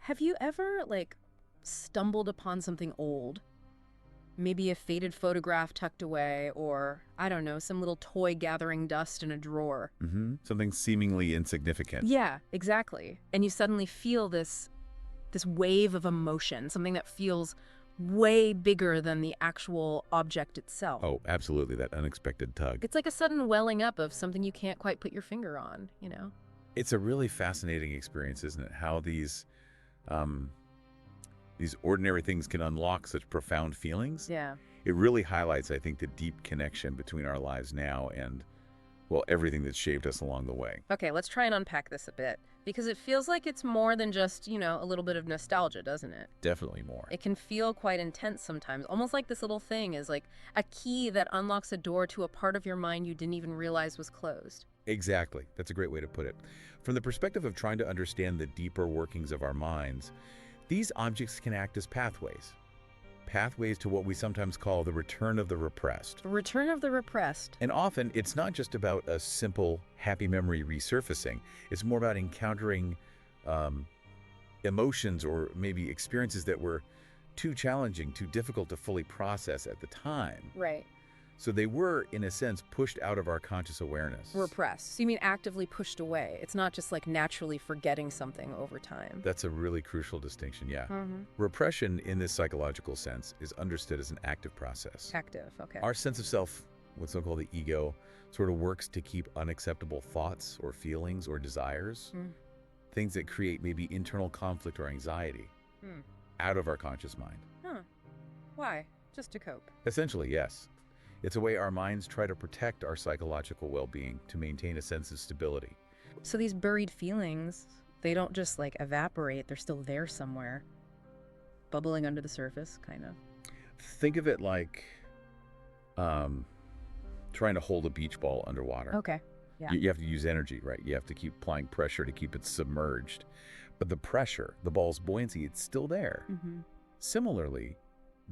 Have you ever, stumbled upon something old? Maybe a faded photograph tucked away, or, I don't know, some little toy gathering dust in a drawer. Something seemingly insignificant. Yeah, exactly. And you suddenly feel this wave of emotion, something that feels way bigger than the actual object itself. Oh, absolutely, that unexpected tug. It's like a sudden welling up of something you can't quite put your finger on, you know? It's a really fascinating experience, isn't it? How these ordinary things can unlock such profound feelings. Yeah. It really highlights, I think, the deep connection between our lives now and, well, everything that's shaped us along the way. Okay, let's try and unpack this a bit, because it feels like it's more than just, a little bit of nostalgia, doesn't it? Definitely more. It can feel quite intense sometimes, almost like this little thing is like a key that unlocks a door to a part of your mind you didn't even realize was closed. Exactly. That's a great way to put it. From the perspective of trying to understand the deeper workings of our minds, these objects can act as pathways. Pathways to what we sometimes call the return of the repressed. Return of the repressed. And often, it's not just about a simple happy memory resurfacing. It's more about encountering emotions or maybe experiences that were too challenging, too difficult to fully process at the time. Right. So they were, in a sense, pushed out of our conscious awareness. Repressed. So you mean actively pushed away. It's not just like naturally forgetting something over time. That's a really crucial distinction, yeah. Repression, in this psychological sense, is understood as an active process. Active, okay. Our sense of self, what's so-called the ego, sort of works to keep unacceptable thoughts or feelings or desires, things that create maybe internal conflict or anxiety, out of our conscious mind. Huh. Why? Just to cope. Essentially, yes. It's a way our minds try to protect our psychological well-being to maintain a sense of stability. So these buried feelings, they don't just evaporate, they're still there somewhere. Bubbling under the surface, kind of. Think of it like trying to hold a beach ball underwater. Okay. Yeah. You have to use energy, right? You have to keep applying pressure to keep it submerged. But the pressure, the ball's buoyancy, it's still there. Similarly,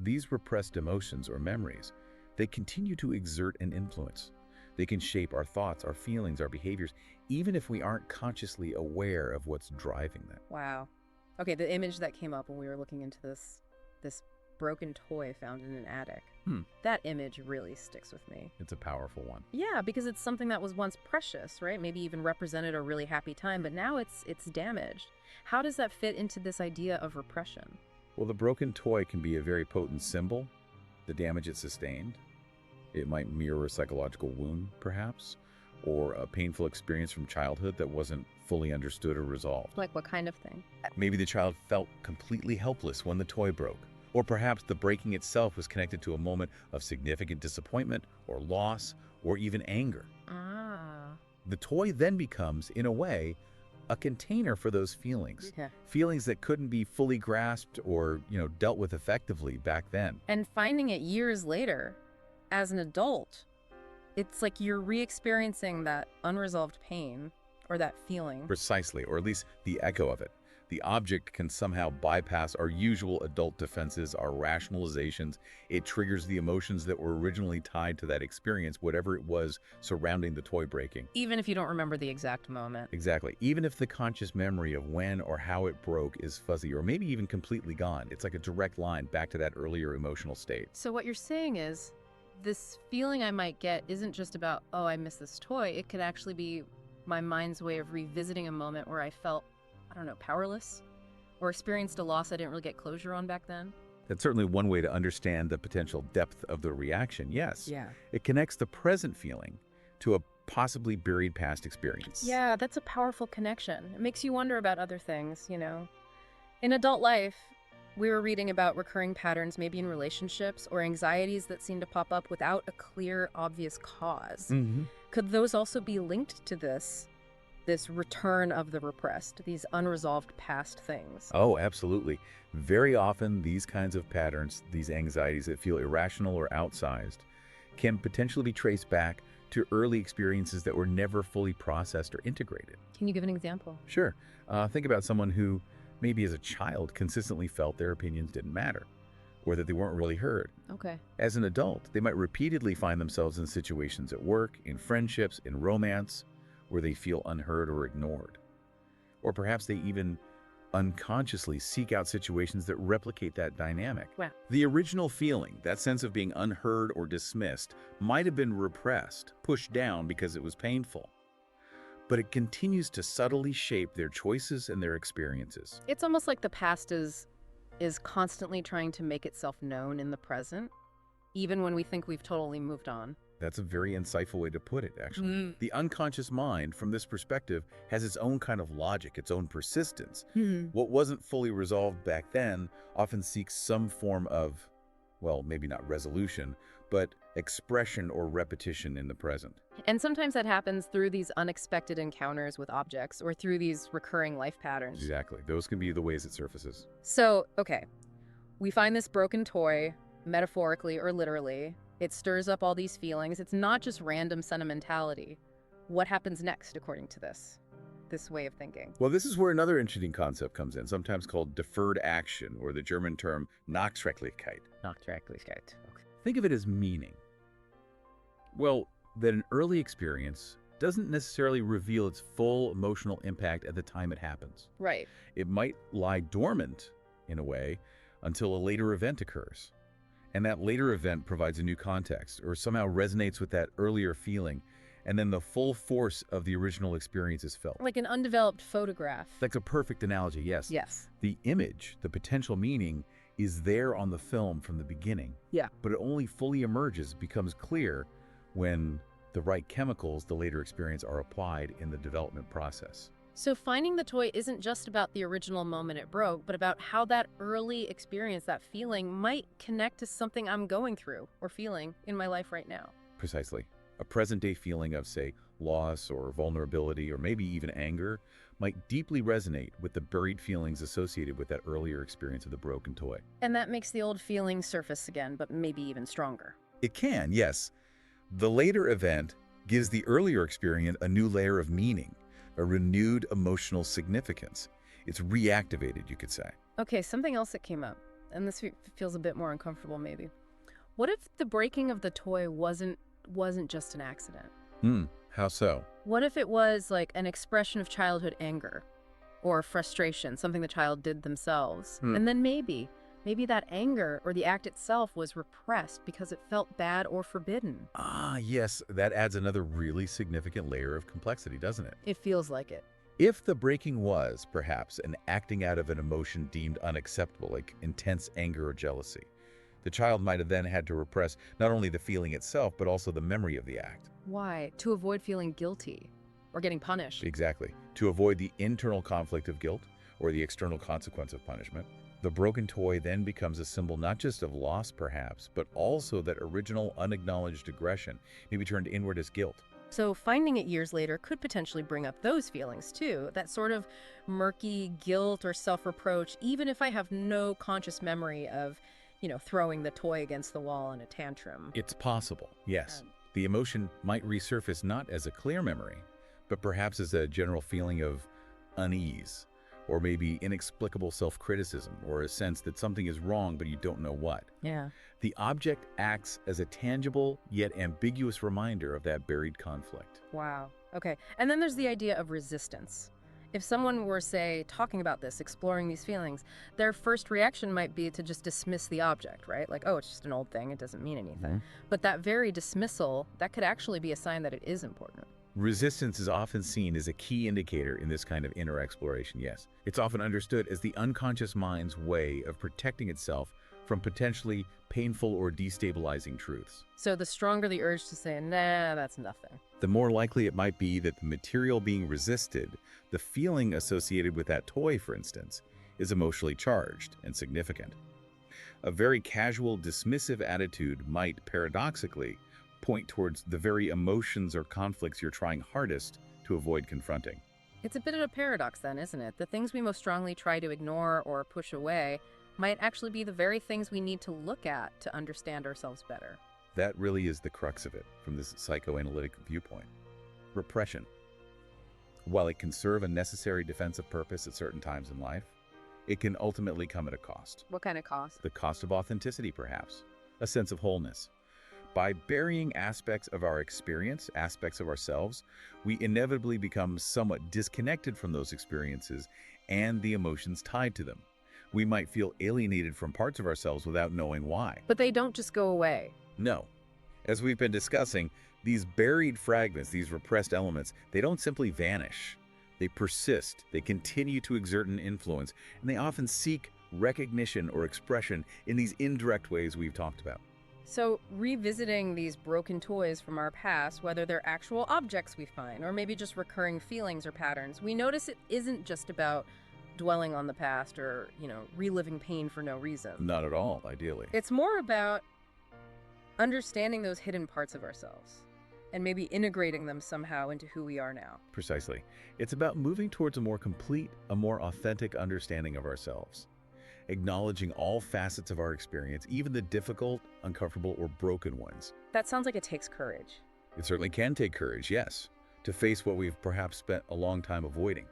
these repressed emotions or memories, they continue to exert an influence. They can shape our thoughts, our feelings, our behaviors, even if we aren't consciously aware of what's driving them. Wow. Okay, the image that came up when we were looking into this broken toy found in an attic. That image really sticks with me. It's a powerful one. Yeah, because it's something that was once precious, right? Maybe even represented a really happy time, but now it's damaged. How does that fit into this idea of repression? Well, the broken toy can be a very potent symbol. The damage it sustained. It might mirror a psychological wound, perhaps, or a painful experience from childhood that wasn't fully understood or resolved. Like what kind of thing? Maybe the child felt completely helpless when the toy broke, or perhaps the breaking itself was connected to a moment of significant disappointment or loss or even anger. The toy then becomes, in a way, a container for those feelings. Feelings that couldn't be fully grasped or, dealt with effectively back then. And finding it years later, as an adult, it's like you're re-experiencing that unresolved pain or that feeling. Precisely, or at least the echo of it. The object can somehow bypass our usual adult defenses, our rationalizations. It triggers the emotions that were originally tied to that experience, whatever it was surrounding the toy breaking. Even if you don't remember the exact moment. Exactly. Even if the conscious memory of when or how it broke is fuzzy or maybe even completely gone, it's like a direct line back to that earlier emotional state. So what you're saying is, this feeling I might get isn't just about, oh, I miss this toy. It could actually be my mind's way of revisiting a moment where I felt, powerless, or experienced a loss I didn't really get closure on back then. That's certainly one way to understand the potential depth of the reaction, yes. Yeah. It connects the present feeling to a possibly buried past experience. Yeah, that's a powerful connection. It makes you wonder about other things, In adult life, we were reading about recurring patterns, maybe in relationships, or anxieties that seem to pop up without a clear, obvious cause. Could those also be linked to this return of the repressed, these unresolved past things? Oh, absolutely. Very often, these kinds of patterns, these anxieties that feel irrational or outsized, can potentially be traced back to early experiences that were never fully processed or integrated. Can you give an example? Sure. Think about someone who maybe as a child consistently felt their opinions didn't matter, or that they weren't really heard. Okay. As an adult, they might repeatedly find themselves in situations at work, in friendships, in romance, where they feel unheard or ignored. Or perhaps they even unconsciously seek out situations that replicate that dynamic. Wow. The original feeling, that sense of being unheard or dismissed, might have been repressed, pushed down because it was painful. But it continues to subtly shape their choices and their experiences. It's almost like the past is constantly trying to make itself known in the present, even when we think we've totally moved on. That's a very insightful way to put it, actually. Mm. The unconscious mind, from this perspective, has its own kind of logic, its own persistence. What wasn't fully resolved back then often seeks some form of, well, maybe not resolution, but expression or repetition in the present. And sometimes that happens through these unexpected encounters with objects or through these recurring life patterns. Exactly. Those can be the ways it surfaces. So, okay, we find this broken toy, metaphorically or literally. It stirs up all these feelings. It's not just random sentimentality. What happens next, according to this way of thinking? Well, this is where another interesting concept comes in, sometimes called deferred action, or the German term Nachträglichkeit. Nachträglichkeit. Okay. Think of it as meaning. Well, that an early experience doesn't necessarily reveal its full emotional impact at the time it happens. Right. It might lie dormant, in a way, until a later event occurs. And that later event provides a new context, or somehow resonates with that earlier feeling, and then the full force of the original experience is felt. Like an undeveloped photograph. That's a perfect analogy, yes. Yes. The image, the potential meaning, is there on the film from the beginning. Yeah. But it only fully emerges, becomes clear, when the right chemicals, the later experience, are applied in the development process. So finding the toy isn't just about the original moment it broke, but about how that early experience, that feeling, might connect to something I'm going through or feeling in my life right now. Precisely. A present-day feeling of, say, loss or vulnerability or maybe even anger might deeply resonate with the buried feelings associated with that earlier experience of the broken toy. And that makes the old feeling surface again, but maybe even stronger. It can, yes. The later event gives the earlier experience a new layer of meaning, a renewed emotional significance. It's reactivated, you could say. Okay, something else that came up, and this feels a bit more uncomfortable maybe. What if the breaking of the toy wasn't just an accident? How so? What if it was like an expression of childhood anger or frustration, something the child did themselves? And then maybe that anger or the act itself was repressed because it felt bad or forbidden. Ah, yes, that adds another really significant layer of complexity, doesn't it? It feels like it. If the breaking was, perhaps, an acting out of an emotion deemed unacceptable, like intense anger or jealousy, the child might have then had to repress not only the feeling itself, but also the memory of the act. Why? To avoid feeling guilty or getting punished. Exactly. To avoid the internal conflict of guilt or the external consequence of punishment. The broken toy then becomes a symbol not just of loss, perhaps, but also that original unacknowledged aggression, maybe turned inward as guilt. So finding it years later could potentially bring up those feelings too, that sort of murky guilt or self-reproach, even if I have no conscious memory of, throwing the toy against the wall in a tantrum. It's possible, yes. The emotion might resurface not as a clear memory, but perhaps as a general feeling of unease, or maybe inexplicable self-criticism, or a sense that something is wrong but you don't know what. Yeah. The object acts as a tangible yet ambiguous reminder of that buried conflict. Wow. Okay. And then there's the idea of resistance. If someone were, say, talking about this, exploring these feelings, their first reaction might be to just dismiss the object, right? Like, oh, it's just an old thing, it doesn't mean anything. But that very dismissal, that could actually be a sign that it is important. Resistance is often seen as a key indicator in this kind of inner exploration, yes. It's often understood as the unconscious mind's way of protecting itself from potentially painful or destabilizing truths. So the stronger the urge to say, nah, that's nothing, the more likely it might be that the material being resisted, the feeling associated with that toy, for instance, is emotionally charged and significant. A very casual, dismissive attitude might, paradoxically, point towards the very emotions or conflicts you're trying hardest to avoid confronting. It's a bit of a paradox then, isn't it? The things we most strongly try to ignore or push away might actually be the very things we need to look at to understand ourselves better. That really is the crux of it from this psychoanalytic viewpoint. Repression. While it can serve a necessary defensive purpose at certain times in life, it can ultimately come at a cost. What kind of cost? The cost of authenticity, perhaps. A sense of wholeness. By burying aspects of our experience, aspects of ourselves, we inevitably become somewhat disconnected from those experiences and the emotions tied to them. We might feel alienated from parts of ourselves without knowing why. But they don't just go away. No. As we've been discussing, these buried fragments, these repressed elements, they don't simply vanish. They persist, they continue to exert an influence, and they often seek recognition or expression in these indirect ways we've talked about. So, revisiting these broken toys from our past, whether they're actual objects we find, or maybe just recurring feelings or patterns, we notice it isn't just about dwelling on the past or, reliving pain for no reason. Not at all, ideally. It's more about understanding those hidden parts of ourselves and maybe integrating them somehow into who we are now. Precisely. It's about moving towards a more complete, a more authentic understanding of ourselves. Acknowledging all facets of our experience, even the difficult, uncomfortable, or broken ones. That sounds like it takes courage. It certainly can take courage, yes, to face what we've perhaps spent a long time avoiding.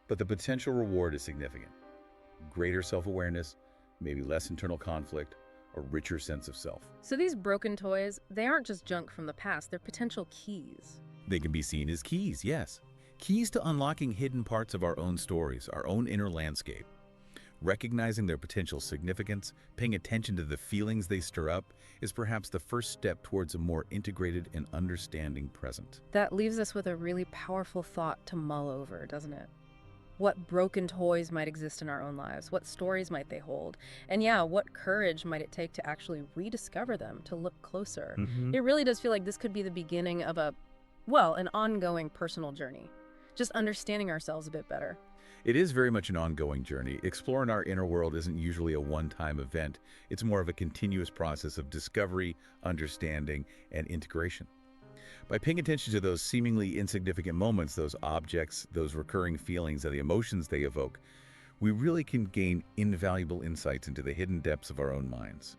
But the potential reward is significant. Greater self-awareness, maybe less internal conflict, a richer sense of self. So these broken toys, they aren't just junk from the past, they're potential keys. They can be seen as keys, yes. Keys to unlocking hidden parts of our own stories, our own inner landscape. Recognizing their potential significance, paying attention to the feelings they stir up, is perhaps the first step towards a more integrated and understanding present. That leaves us with a really powerful thought to mull over, doesn't it? What broken toys might exist in our own lives? What stories might they hold? And yeah, what courage might it take to actually rediscover them, to look closer? It really does feel like this could be the beginning of an ongoing personal journey. Just understanding ourselves a bit better. It is very much an ongoing journey. Exploring our inner world isn't usually a one-time event. It's more of a continuous process of discovery, understanding, and integration. By paying attention to those seemingly insignificant moments, those objects, those recurring feelings, and the emotions they evoke, we really can gain invaluable insights into the hidden depths of our own minds.